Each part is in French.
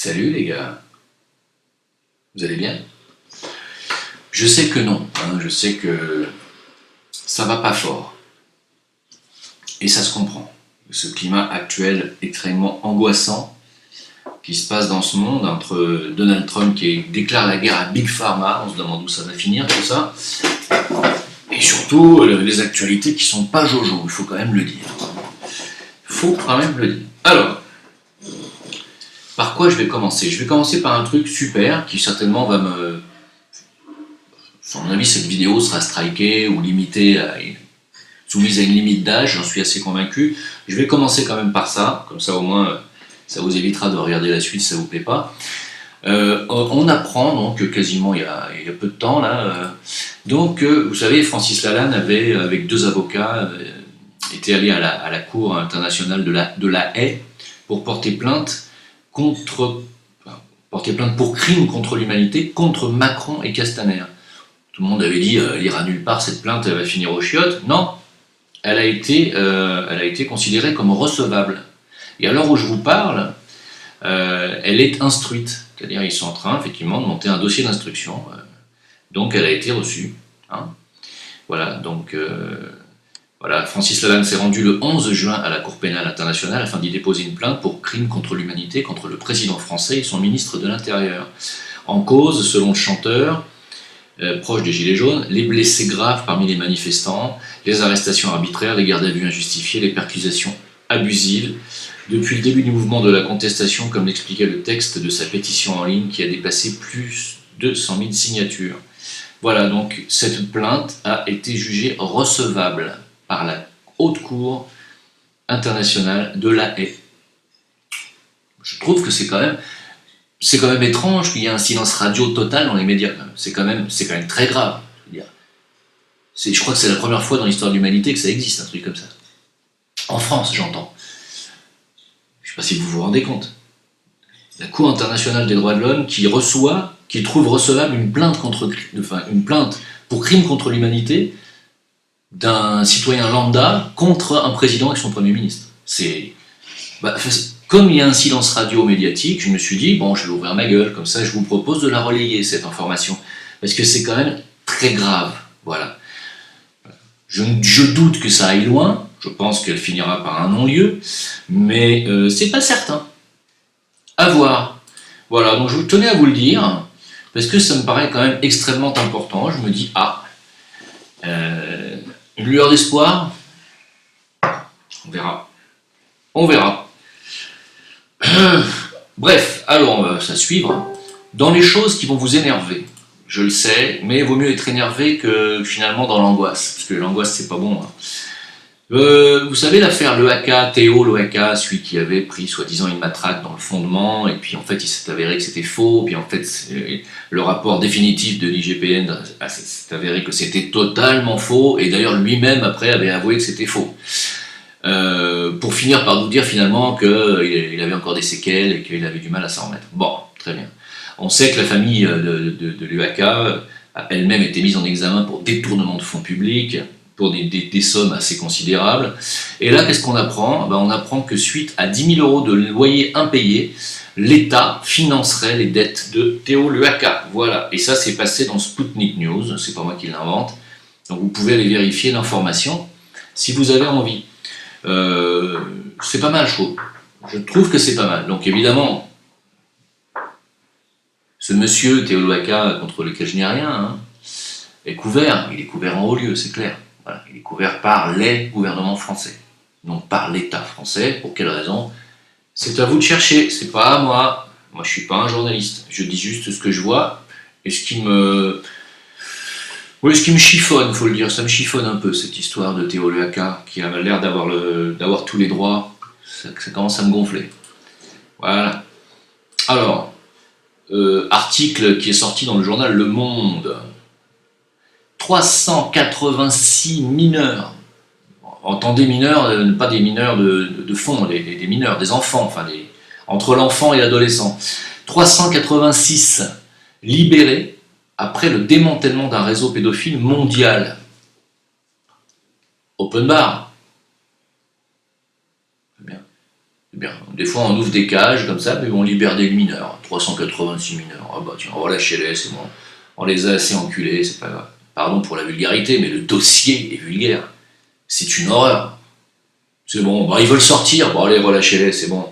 Salut les gars, vous allez bien? Je sais que non, hein, je sais que ça va pas fort. Et ça se comprend. Ce climat actuel extrêmement angoissant qui se passe dans ce monde entre Donald Trump qui déclare la guerre à Big Pharma, on se demande où ça va finir tout ça, et surtout les actualités qui sont pas jojo, il faut quand même le dire. Il faut quand même le dire. Alors, par quoi je vais commencer? Je vais commencer par un truc super qui certainement va me... À mon avis, cette vidéo sera strikée ou limitée, soumise à une limite d'âge, j'en suis assez convaincu. Je vais commencer quand même par ça, comme ça au moins ça vous évitera de regarder la suite si ça vous plaît pas. On apprend donc quasiment il y a peu de temps là, vous savez, Francis Lalanne avait, avec deux avocats, était allé à la Cour internationale de la Haye pour porter plainte pour crime contre l'humanité contre Macron et Castaner. Tout le monde avait dit elle ira nulle part cette plainte, elle va finir aux chiottes. Non, elle a été considérée comme recevable. Et à l'heure où je vous parle, elle est instruite. C'est-à-dire ils sont en train effectivement de monter un dossier d'instruction. Donc elle a été reçue. Hein. Voilà, donc voilà, Francis Lalanne s'est rendu le 11 juin à la Cour pénale internationale afin d'y déposer une plainte pour crime contre l'humanité contre le président français et son ministre de l'Intérieur. En cause, selon le chanteur, proche des Gilets jaunes, les blessés graves parmi les manifestants, les arrestations arbitraires, les gardes à vue injustifiées, les perquisitions abusives. Depuis le début du mouvement de la contestation, comme l'expliquait le texte de sa pétition en ligne qui a dépassé plus de 100 000 signatures. Voilà, donc cette plainte a été jugée recevable par la Haute Cour internationale de la Haye. Je trouve que c'est quand même étrange qu'il y ait un silence radio total dans les médias. C'est quand même très grave. Je crois que c'est la première fois dans l'histoire de l'humanité que ça existe, un truc comme ça. En France, j'entends. Je ne sais pas si vous vous rendez compte. La Cour internationale des droits de l'homme qui trouve recevable une plainte pour crime contre l'humanité d'un citoyen lambda contre un président et son premier ministre. Comme il y a un silence radio médiatique, je me suis dit, bon, je vais ouvrir ma gueule, comme ça je vous propose de la relayer, cette information. Parce que c'est quand même très grave. Voilà. Je doute que ça aille loin, je pense qu'elle finira par un non-lieu, mais c'est pas certain. À voir. Voilà, donc je tenais à vous le dire, parce que ça me paraît quand même extrêmement important. Je me dis, une lueur d'espoir, on verra. On verra. Bref, alors on va ça suivre. Dans les choses qui vont vous énerver, je le sais, mais il vaut mieux être énervé que finalement dans l'angoisse, parce que l'angoisse c'est pas bon. Hein. Vous savez l'affaire Théo Loaka, celui qui avait pris soi-disant une matraque dans le fondement, et puis en fait il s'est avéré que c'était faux, puis en fait le rapport définitif de l'IGPN s'est avéré que c'était totalement faux, et d'ailleurs lui-même après avait avoué que c'était faux. Pour finir par nous dire finalement qu'il avait encore des séquelles et qu'il avait du mal à s'en remettre. Bon, très bien. On sait que la famille de l'UACA a elle-même été mise en examen pour détournement de fonds publics, pour des sommes assez considérables. Et là, qu'est-ce qu'on apprend? On apprend que suite à 10 000 € de loyer impayé, l'État financerait les dettes de Théo Loaka. Voilà. Et ça, c'est passé dans Sputnik News, c'est pas moi qui l'invente. Donc vous pouvez aller vérifier l'information si vous avez envie. C'est pas mal, je trouve que c'est pas mal. Donc évidemment, ce monsieur Théo Loaka, contre lequel je n'ai rien, est couvert. Il est couvert en haut lieu, c'est clair. Voilà. Il est couvert par les gouvernements français, donc par l'État français. Pour quelle raison? C'est à vous de chercher, c'est pas à moi. Moi, je suis pas un journaliste. Je dis juste ce que je vois et ce qui me chiffonne, faut le dire. Ça me chiffonne un peu cette histoire de Théo Loaka qui a l'air d'avoir tous les droits. Ça commence à me gonfler. Voilà. Alors, article qui est sorti dans le journal Le Monde. 386 mineurs. Entendez mineurs, pas des mineurs de fond, des mineurs, des enfants, entre l'enfant et l'adolescent. 386 libérés après le démantèlement d'un réseau pédophile mondial. Open bar. Bien. Des fois, on ouvre des cages comme ça, mais on libère des mineurs. 386 mineurs. Ah bah tiens, on va lâcher-les, c'est bon. On les a assez enculés, c'est pas grave. Pardon pour la vulgarité, mais le dossier est vulgaire. C'est une horreur. C'est bon, bah ils veulent sortir. Bon allez, relâchez-les, c'est bon.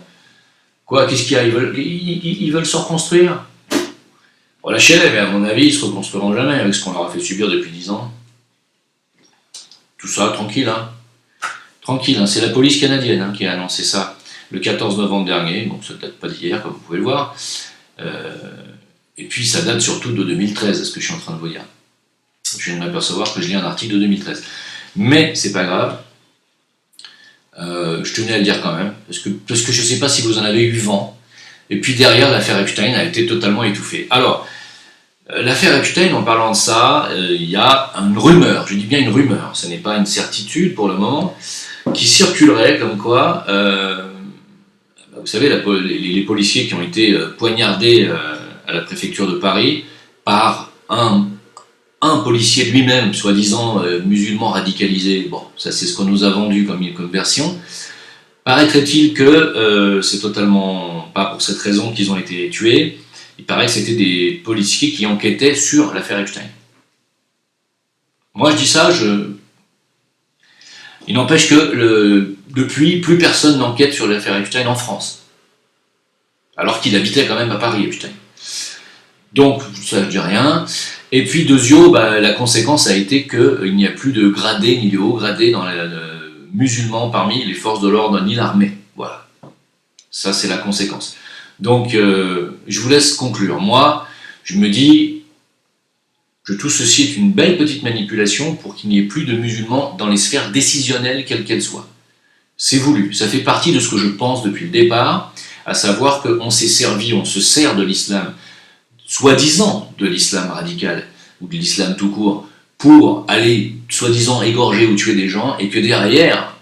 Quoi, qu'est-ce qu'il y a, ils veulent se reconstruire. Relâchez-les, mais à mon avis, ils se reconstruiront jamais avec ce qu'on leur a fait subir depuis 10 ans. Tout ça, tranquille, hein. Tranquille, hein. C'est la police canadienne qui a annoncé ça le 14 novembre dernier, donc ça date pas d'hier, comme vous pouvez le voir. Et puis ça date surtout de 2013, ce que je suis en train de vous dire. Je viens de m'apercevoir que je lis un article de 2013. Mais c'est pas grave. Je tenais à le dire quand même, parce que je ne sais pas si vous en avez eu vent. Et puis derrière, l'affaire Epstein a été totalement étouffée. Alors, l'affaire Epstein, en parlant de ça, il y a une rumeur, je dis bien une rumeur, ce n'est pas une certitude pour le moment, qui circulerait comme quoi, vous savez, les policiers qui ont été poignardés à la préfecture de Paris par un policier lui-même, soi-disant musulman radicalisé, bon, ça c'est ce qu'on nous a vendu comme version, paraîtrait-il que c'est totalement pas pour cette raison qu'ils ont été tués, il paraît que c'était des policiers qui enquêtaient sur l'affaire Epstein. Moi je dis ça, il n'empêche que depuis, plus personne n'enquête sur l'affaire Epstein en France, alors qu'il habitait quand même à Paris, Epstein. Donc, ça ne dit rien. Et puis, deuxio, la conséquence a été qu'il n'y a plus de gradés ni de hauts gradés dans les musulmans parmi les forces de l'ordre ni l'armée. Voilà. Ça, c'est la conséquence. Donc, je vous laisse conclure. Moi, je me dis que tout ceci est une belle petite manipulation pour qu'il n'y ait plus de musulmans dans les sphères décisionnelles, quelles qu'elles soient. C'est voulu. Ça fait partie de ce que je pense depuis le départ, à savoir qu'on s'est servi, on se sert de l'islam, soi-disant de l'islam radical, ou de l'islam tout court, pour aller, soi-disant, égorger ou tuer des gens, et que derrière,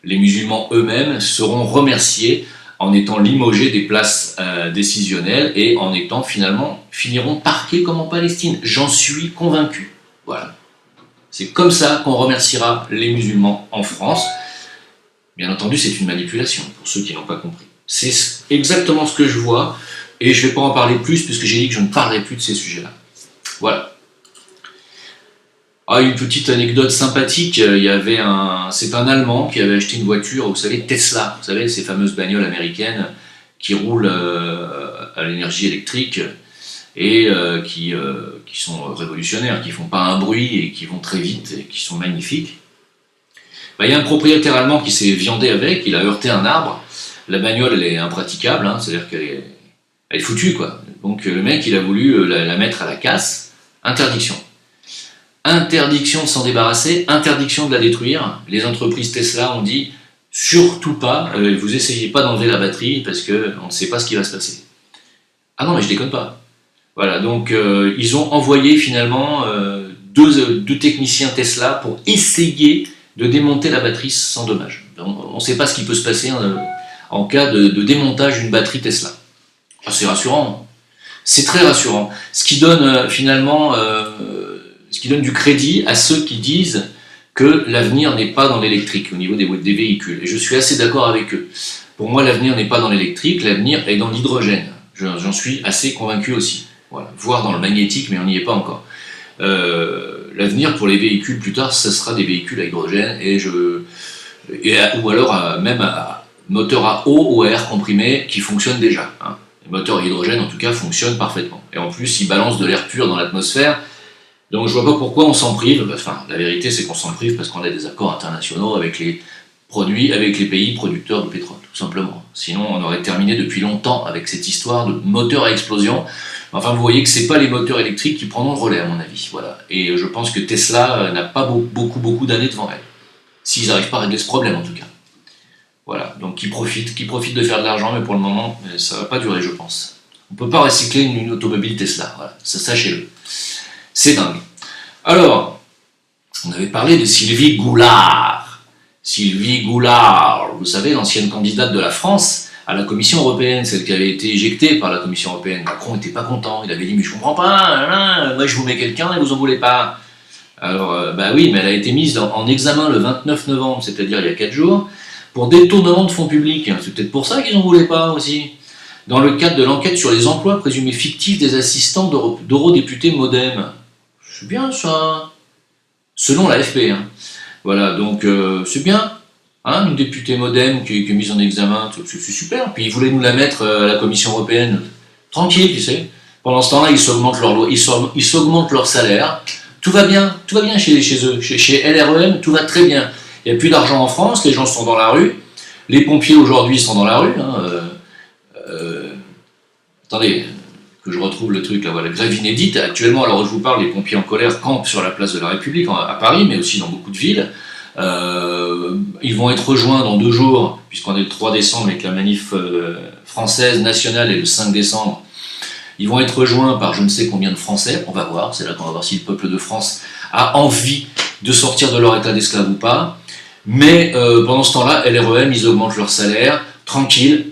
les musulmans eux-mêmes seront remerciés en étant limogés des places décisionnelles et en étant finiront parqués comme en Palestine. J'en suis convaincu. Voilà. C'est comme ça qu'on remerciera les musulmans en France. Bien entendu, c'est une manipulation, pour ceux qui n'ont pas compris. C'est exactement ce que je vois, et je ne vais pas en parler plus, puisque j'ai dit que je ne parlerai plus de ces sujets-là. Voilà. Ah, une petite anecdote sympathique, c'est un Allemand qui avait acheté une voiture, vous savez, Tesla, vous savez, ces fameuses bagnoles américaines qui roulent à l'énergie électrique et qui sont révolutionnaires, qui font pas un bruit et qui vont très vite et qui sont magnifiques. Il y a un propriétaire allemand qui s'est viandé avec, il a heurté un arbre, la bagnole elle est impraticable, c'est-à-dire qu'elle est foutue quoi. Donc le mec il a voulu la mettre à la casse, interdiction. Interdiction de s'en débarrasser, interdiction de la détruire. Les entreprises Tesla ont dit surtout pas, vous essayez pas d'enlever la batterie parce qu'on ne sait pas ce qui va se passer. Ah non mais je déconne pas. Voilà, donc ils ont envoyé finalement deux techniciens Tesla pour essayer de démonter la batterie sans dommage. On ne sait pas ce qui peut se passer en cas de démontage d'une batterie Tesla. Ah, c'est rassurant. C'est très rassurant. Ce qui donne ce qui donne du crédit à ceux qui disent que l'avenir n'est pas dans l'électrique au niveau des véhicules. Et je suis assez d'accord avec eux. Pour moi, l'avenir n'est pas dans l'électrique, l'avenir est dans l'hydrogène. J'en suis assez convaincu aussi. Voilà. Voire dans le magnétique, mais on n'y est pas encore. L'avenir pour les véhicules plus tard, ce sera des véhicules à hydrogène ou alors même à moteur à eau ou à air comprimé qui fonctionnent déjà. Les moteurs à hydrogène en tout cas fonctionnent parfaitement. Et en plus, ils balancent de l'air pur dans l'atmosphère. Donc je vois pas pourquoi on s'en prive. Enfin, la vérité c'est qu'on s'en prive parce qu'on a des accords internationaux avec les pays producteurs de pétrole, tout simplement. Sinon, on aurait terminé depuis longtemps avec cette histoire de moteur à explosion. Enfin, vous voyez que c'est pas les moteurs électriques qui prendront le relais, à mon avis. Voilà. Et je pense que Tesla n'a pas beaucoup d'années devant elle. S'ils n'arrivent pas à régler ce problème, en tout cas. Voilà. Donc, qui profitent de faire de l'argent, mais pour le moment, ça va pas durer, je pense. On peut pas recycler une automobile Tesla. Voilà. Ça, sachez-le. C'est dingue. Alors, on avait parlé de Sylvie Goulard. Sylvie Goulard, vous savez, l'ancienne candidate de la France à la Commission européenne, celle qui avait été éjectée par la Commission européenne. Macron n'était pas content, il avait dit « mais je comprends pas, moi je vous mets quelqu'un et vous en voulez pas ». Alors, oui, mais elle a été mise en examen le 29 novembre, c'est-à-dire il y a 4 jours, pour détournement de fonds publics. C'est peut-être pour ça qu'ils n'en voulaient pas aussi. Dans le cadre de l'enquête sur les emplois présumés fictifs des assistants d'eurodéputés MoDem. C'est bien ça. Selon la FP. Voilà, donc c'est bien. Une députée MoDem qui est mise en examen, c'est super. Puis ils voulaient nous la mettre à la Commission européenne. Tranquille, tu sais. Pendant ce temps-là, ils s'augmentent leur salaire. Tout va bien chez eux. Chez LREM, tout va très bien. Il n'y a plus d'argent en France, les gens sont dans la rue. Les pompiers aujourd'hui sont dans la rue. Attendez, que je retrouve le truc là, voilà, grève inédite. Actuellement, alors je vous parle, les pompiers en colère campent sur la place de la République, à Paris, mais aussi dans beaucoup de villes. Ils vont être rejoints dans 2 jours, puisqu'on est le 3 décembre et que la manif française nationale est le 5 décembre. Ils vont être rejoints par je ne sais combien de Français, on va voir, c'est là qu'on va voir si le peuple de France a envie de sortir de leur état d'esclave ou pas. Mais pendant ce temps-là, LREM, ils augmentent leur salaire, tranquille.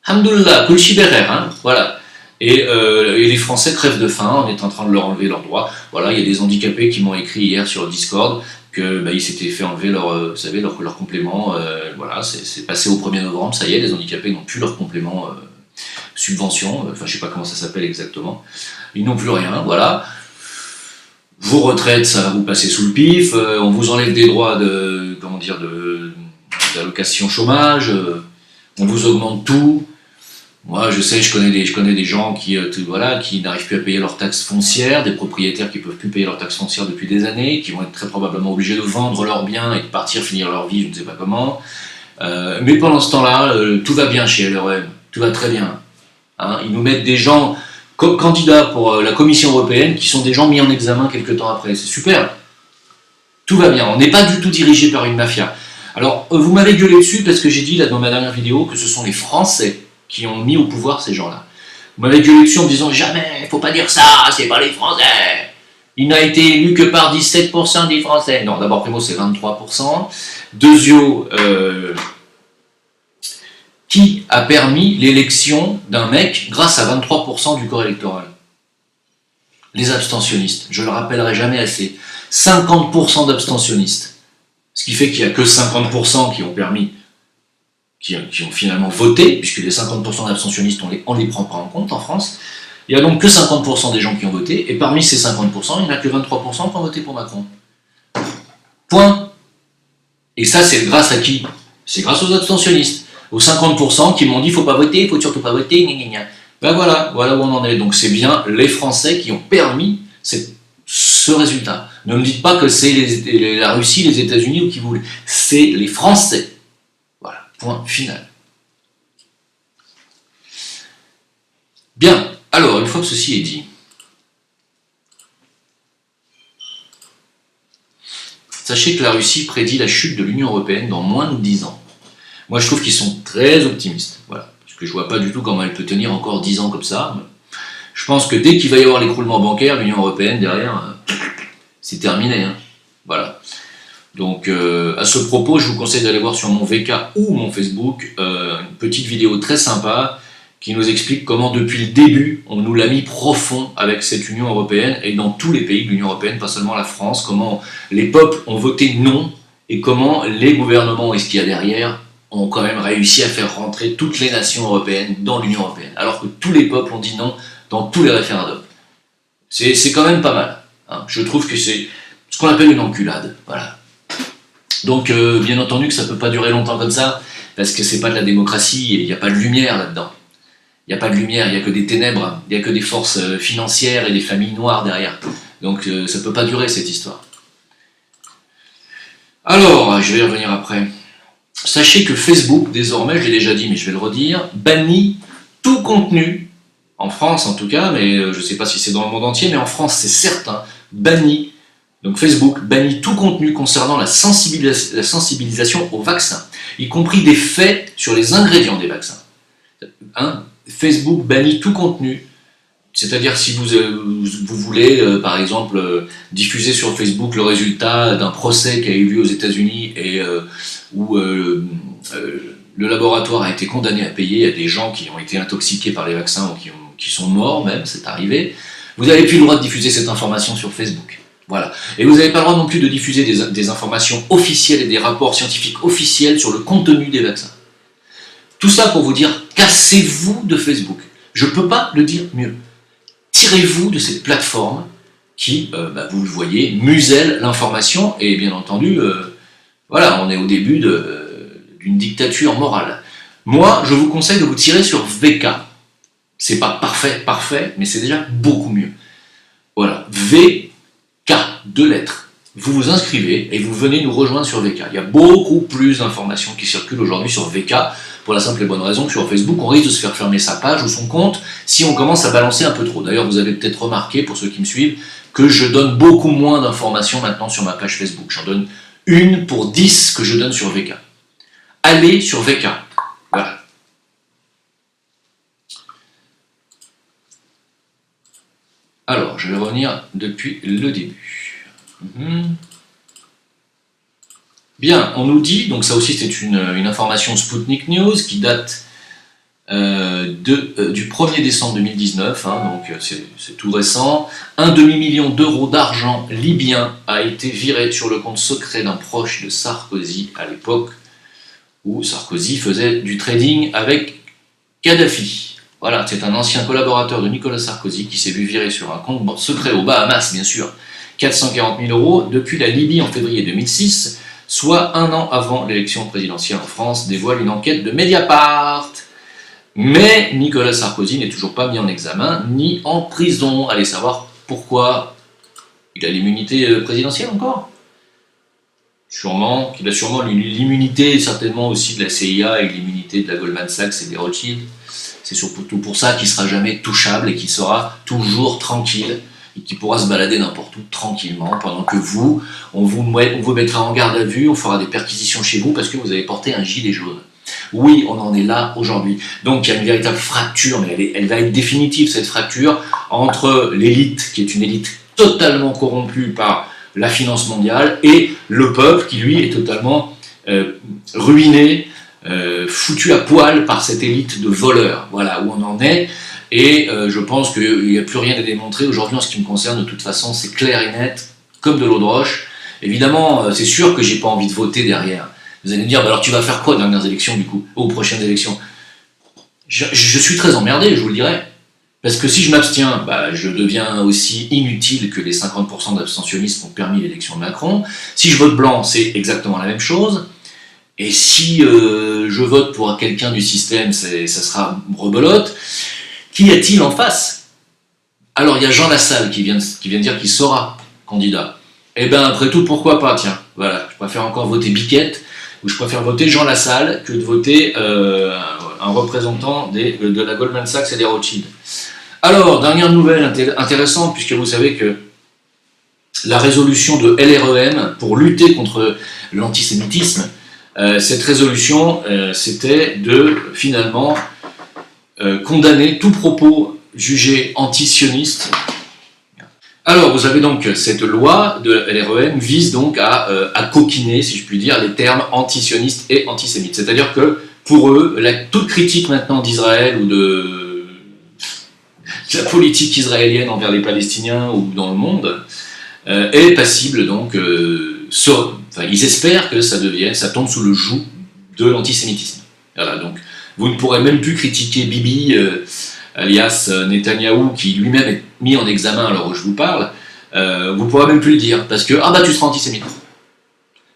Hamdoullah, Kulchi Berer, voilà. Et les Français crèvent de faim, on est en train de leur enlever leurs droits. Voilà, il y a des handicapés qui m'ont écrit hier sur le Discord qu'ils s'étaient fait enlever leur complément. Voilà, c'est passé au 1er novembre, ça y est, les handicapés n'ont plus leur complément subvention, enfin je sais pas comment ça s'appelle exactement. Ils n'ont plus rien, voilà. Vos retraites, ça va vous passer sous le pif, on vous enlève des droits d'allocation chômage, on vous augmente tout. Moi, je sais, je connais des gens qui n'arrivent plus à payer leurs taxes foncières, des propriétaires qui ne peuvent plus payer leurs taxes foncières depuis des années, qui vont être très probablement obligés de vendre leurs biens et de partir finir leur vie, je ne sais pas comment. Mais pendant ce temps-là, tout va bien chez LREM, tout va très bien. Ils nous mettent des gens comme candidats pour la Commission européenne qui sont des gens mis en examen quelques temps après. C'est super. Tout va bien. On n'est pas du tout dirigé par une mafia. Alors, vous m'avez gueulé dessus parce que j'ai dit là dans ma dernière vidéo que ce sont les Français qui ont mis au pouvoir ces gens-là. Vous m'avez gueulé dessus en me disant jamais, faut pas dire ça, c'est pas les Français. Il n'a été élu que par 17% des Français. Non, d'abord Primo c'est 23%. Deuxio, qui a permis l'élection d'un mec grâce à 23% du corps électoral? Les abstentionnistes, je le rappellerai jamais assez. 50% d'abstentionnistes. Ce qui fait qu'il n'y a que 50% qui ont permis, qui ont finalement voté, puisque les 50% d'abstentionnistes, on les prend pas en compte en France. Il n'y a donc que 50% des gens qui ont voté, et parmi ces 50%, il n'y en a que 23% qui ont voté pour Macron. Point. Et ça, c'est grâce à qui? C'est grâce aux abstentionnistes. Aux 50% qui m'ont dit, faut pas voter, faut surtout pas voter, gna gna gna. Ben voilà où on en est. Donc c'est bien les Français qui ont permis ce résultat. Ne me dites pas que c'est la Russie, les États-Unis ou qui voulaient. C'est les Français. Voilà, point final. Bien, alors, une fois que ceci est dit, sachez que la Russie prédit la chute de l'Union européenne dans moins de 10 ans. Moi, je trouve qu'ils sont très optimistes. Voilà, parce que je vois pas du tout comment elle peut tenir encore 10 ans comme ça. Je pense que dès qu'il va y avoir l'écroulement bancaire, l'Union européenne, derrière, c'est terminé. Voilà. Donc, à ce propos, je vous conseille d'aller voir sur mon VK ou mon Facebook une petite vidéo très sympa qui nous explique comment, depuis le début, on nous l'a mis profond avec cette Union européenne et dans tous les pays de l'Union européenne, pas seulement la France, comment les peuples ont voté non et comment les gouvernements et ce qu'il y a derrière ont quand même réussi à faire rentrer toutes les nations européennes dans l'Union européenne, alors que tous les peuples ont dit non dans tous les référendums. C'est quand même pas mal. Je trouve que c'est ce qu'on appelle une enculade. Voilà. Donc, bien entendu que ça ne peut pas durer longtemps comme ça, parce que c'est pas de la démocratie et il n'y a pas de lumière là-dedans. Il n'y a pas de lumière, il n'y a que des ténèbres, il n'y a que des forces financières et des familles noires derrière. Donc, ça ne peut pas durer cette histoire. Alors, je vais y revenir après. Sachez que Facebook, désormais, je l'ai déjà dit, mais je vais le redire, bannit tout contenu, en France en tout cas, mais je ne sais pas si c'est dans le monde entier, mais en France c'est certain, bannit, donc Facebook bannit tout contenu concernant la sensibilisation au vaccin, y compris des faits sur les ingrédients des vaccins. Facebook bannit tout contenu, c'est-à-dire si vous voulez, par exemple, diffuser sur Facebook le résultat d'un procès qui a eu lieu aux États-Unis et où le laboratoire a été condamné à payer, il y a des gens qui ont été intoxiqués par les vaccins ou qui sont morts même, c'est arrivé, vous n'avez plus le droit de diffuser cette information sur Facebook. Voilà. Et vous n'avez pas le droit non plus de diffuser des informations officielles et des rapports scientifiques officiels sur le contenu des vaccins. Tout ça pour vous dire, cassez-vous de Facebook. Je ne peux pas le dire mieux. Tirez-vous de cette plateforme qui, vous le voyez, muselle l'information et bien entendu, voilà, on est au début d'une dictature morale. Moi, je vous conseille de vous tirer sur VK. C'est pas parfait, mais c'est déjà beaucoup mieux. Voilà, VK, 2 lettres. Vous vous inscrivez et vous venez nous rejoindre sur VK. Il y a beaucoup plus d'informations qui circulent aujourd'hui sur VK, pour la simple et bonne raison que sur Facebook, on risque de se faire fermer sa page ou son compte si on commence à balancer un peu trop. D'ailleurs, vous avez peut-être remarqué, pour ceux qui me suivent, que je donne beaucoup moins d'informations maintenant sur ma page Facebook. J'en donne 1 pour 10 que je donne sur VK. Allez sur VK. Voilà. Alors, je vais revenir depuis le début. Bien, on nous dit, donc ça aussi c'est une information Sputnik News qui date du 1er décembre 2019, donc c'est tout récent. Un demi-million d'euros d'argent libyen a été viré sur le compte secret d'un proche de Sarkozy à l'époque où Sarkozy faisait du trading avec Kadhafi. Voilà, c'est un ancien collaborateur de Nicolas Sarkozy qui s'est vu virer sur un compte secret aux Bahamas, bien sûr, 440 000 euros depuis la Libye en février 2006, soit 1 an avant l'élection présidentielle en France, dévoile une enquête de Mediapart. Mais Nicolas Sarkozy n'est toujours pas mis en examen, ni en prison. Allez savoir pourquoi. Il a l'immunité présidentielle encore ? Sûrement, qu'il a sûrement l'immunité, certainement aussi de la CIA et l'immunité de la Goldman Sachs et des Rothschild. C'est surtout pour ça qu'il ne sera jamais touchable et qu'il sera toujours tranquille et qu'il pourra se balader n'importe où tranquillement pendant que vous, on vous mettra en garde à vue, on fera des perquisitions chez vous parce que vous avez porté un gilet jaune. Oui, on en est là aujourd'hui. Donc il y a une véritable fracture, mais elle va être définitive, cette fracture, entre l'élite, qui est une élite totalement corrompue par la finance mondiale, et le peuple, qui lui est totalement ruiné, foutu à poil par cette élite de voleurs. Voilà où on en est, et je pense qu'il n'y a plus rien à démontrer. Aujourd'hui, en ce qui me concerne, de toute façon, c'est clair et net, comme de l'eau de roche. Évidemment, c'est sûr que j'ai pas envie de voter derrière. Vous allez me dire, alors tu vas faire quoi aux dernières élections du coup, aux prochaines élections? Je suis très emmerdé, je vous le dirai. Parce que si je m'abstiens, je deviens aussi inutile que les 50% d'abstentionnistes qui ont permis l'élection de Macron. Si je vote blanc, c'est exactement la même chose. Et si je vote pour quelqu'un du système, ça sera rebelote. Qu'y a-t-il en face? Alors il y a Jean Lassalle qui vient de dire qu'il sera candidat. Eh bien après tout, pourquoi pas, tiens. Voilà, je préfère encore voter Biquette, ou je préfère voter Jean Lassalle que de voter un représentant de la Goldman Sachs et des Rothschild. Alors, dernière nouvelle intéressante, puisque vous savez que la résolution de LREM pour lutter contre l'antisémitisme, cette résolution, c'était de finalement condamner tout propos jugé antisioniste. Alors, vous avez donc cette loi de LREM vise donc à coquiner, si je puis dire, les termes antisionistes et antisémites. C'est-à-dire que pour eux, toute critique maintenant d'Israël ou de la politique israélienne envers les Palestiniens ou dans le monde est passible, donc ils espèrent que ça tombe sous le joug de l'antisémitisme. Voilà, donc vous ne pourrez même plus critiquer Bibi, alias Netanyahou, qui lui-même est mis en examen à l'heure où je vous parle, vous ne pourrez même plus le dire, parce que tu seras antisémite.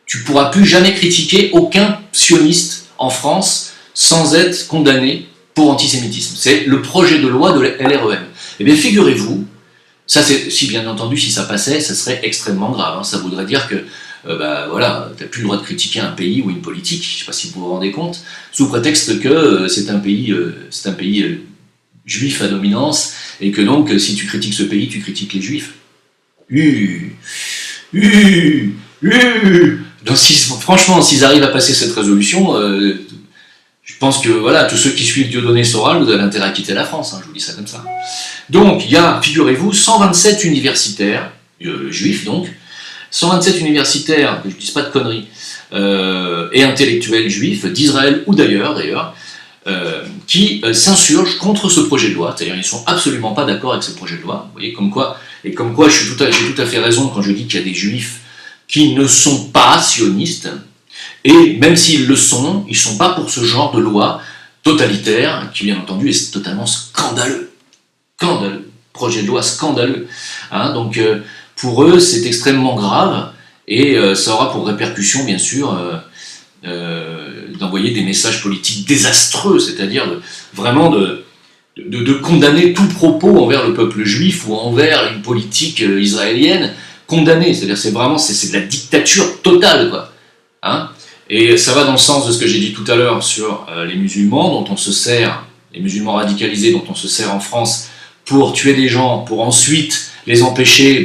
Tu ne pourras plus jamais critiquer aucun sioniste en France sans être condamné pour antisémitisme. C'est le projet de loi de LREM. Eh bien, figurez-vous, si bien entendu, si ça passait, ça serait extrêmement grave. Ça voudrait dire que tu n'as plus le droit de critiquer un pays ou une politique, je ne sais pas si vous vous rendez compte, sous prétexte que c'est un pays juif à dominance, et que donc, si tu critiques ce pays, tu critiques les juifs. Donc, franchement, s'ils arrivent à passer cette résolution, je pense que tous ceux qui suivent Dieudonné Soral, vous avez intérêt à quitter la France, je vous dis ça comme ça. Donc, il y a, figurez-vous, 127 universitaires, juifs donc, 127 universitaires, que je ne dise pas de conneries, et intellectuels juifs, d'Israël ou d'ailleurs, qui s'insurgent contre ce projet de loi, c'est-à-dire ils ne sont absolument pas d'accord avec ce projet de loi. Vous voyez, comme quoi, Et comme quoi, j'ai tout à fait raison quand je dis qu'il y a des juifs qui ne sont pas sionistes, et même s'ils le sont, ils ne sont pas pour ce genre de loi totalitaire, qui bien entendu est totalement scandaleux. Scandaleux. Projet de loi scandaleux. Hein, donc pour eux, c'est extrêmement grave, et ça aura pour répercussion, bien sûr, d'envoyer des messages politiques désastreux, c'est-à-dire vraiment de condamner tout propos envers le peuple juif ou envers une politique israélienne, condamner, c'est-à-dire c'est de la dictature totale, quoi. Hein, et ça va dans le sens de ce que j'ai dit tout à l'heure sur les musulmans dont on se sert, les musulmans radicalisés dont on se sert en France pour tuer des gens, pour ensuite les empêcher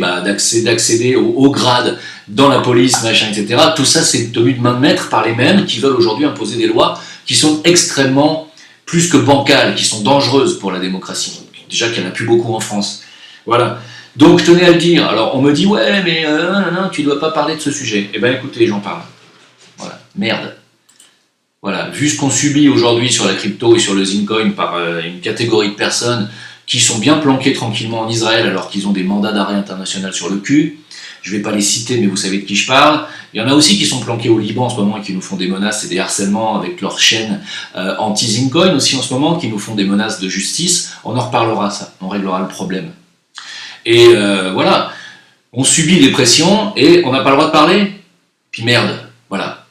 d'accéder au haut grade dans la police, machin, etc. Tout ça, c'est tenu de main de maître par les mêmes qui veulent aujourd'hui imposer des lois qui sont extrêmement plus que bancales, qui sont dangereuses pour la démocratie. Déjà qu'il n'y en a plus beaucoup en France. Voilà. Donc je tenais à le dire. Alors on me dit, ouais, mais tu ne dois pas parler de ce sujet. Eh bien écoutez, j'en parle. Voilà. Merde. Voilà. Vu ce qu'on subit aujourd'hui sur la crypto et sur le Zincoin par une catégorie de personnes qui sont bien planquées tranquillement en Israël alors qu'ils ont des mandats d'arrêt international sur le cul, je ne vais pas les citer, mais vous savez de qui je parle. Il y en a aussi qui sont planqués au Liban en ce moment et qui nous font des menaces et des harcèlements avec leur chaîne anti-Zincoin aussi en ce moment, qui nous font des menaces de justice. On en reparlera, ça, on réglera le problème. Et voilà, on subit des pressions et on n'a pas le droit de parler. Puis merde, voilà,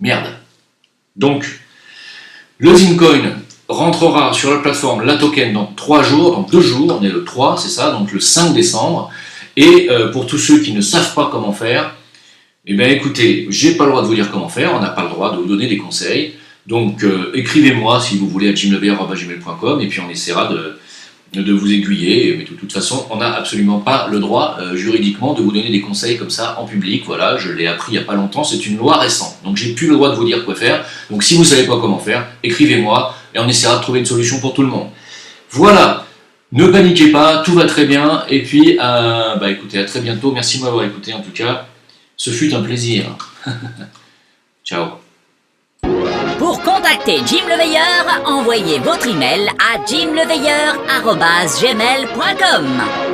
merde. Donc, le Zincoin rentrera sur la plateforme La Token dans 3 jours, dans 2 jours, on est le 3, c'est ça, donc le 5 décembre. Et pour tous ceux qui ne savent pas comment faire, eh bien écoutez, j'ai pas le droit de vous dire comment faire, on n'a pas le droit de vous donner des conseils. Donc écrivez-moi si vous voulez à jimleveilleur@gmail.com et puis on essaiera de vous aiguiller. Mais de toute façon, on n'a absolument pas le droit juridiquement de vous donner des conseils comme ça en public. Voilà, je l'ai appris il n'y a pas longtemps, c'est une loi récente. Donc j'ai plus le droit de vous dire quoi faire. Donc si vous ne savez pas comment faire, écrivez-moi et on essaiera de trouver une solution pour tout le monde. Voilà. Ne paniquez pas, tout va très bien, et puis, écoutez, à très bientôt, merci de m'avoir écouté en tout cas, ce fut un plaisir. Ciao. Pour contacter Jim le Veilleur, envoyez votre email à jimleveilleur@gmail.com.